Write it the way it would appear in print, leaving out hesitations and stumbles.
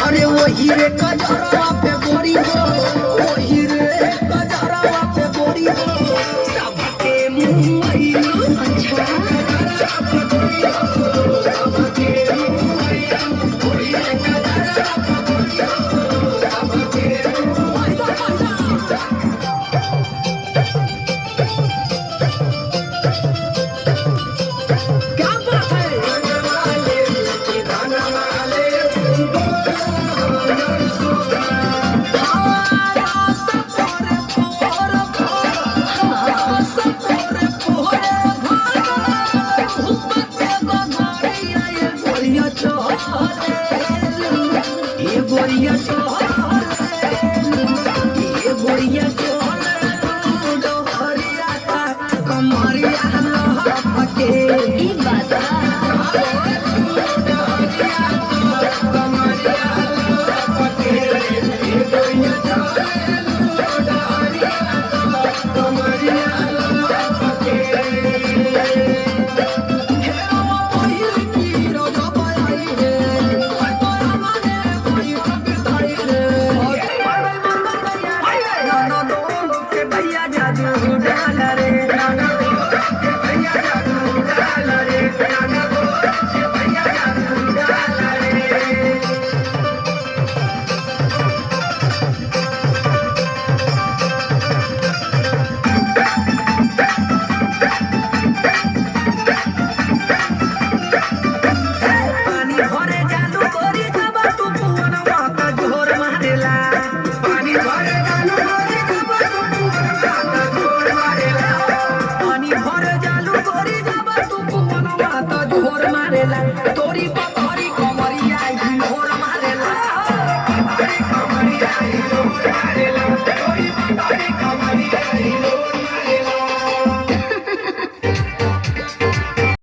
अरे वही रे कजरवा पे गोरी हो, वही रे कजरवा पे गोरी हो, सबके मुँह आइलो। अच्छा कजरवा पे गोरी हो, सबके मुँह आइलो, वही रे कजरवा पे गोरी हो, सबके मुँह आइलो। क्या बात है? तोरी पतोरी कमरिया हिलोर मारेला, पतोरी कमरिया हिलोर मारेला।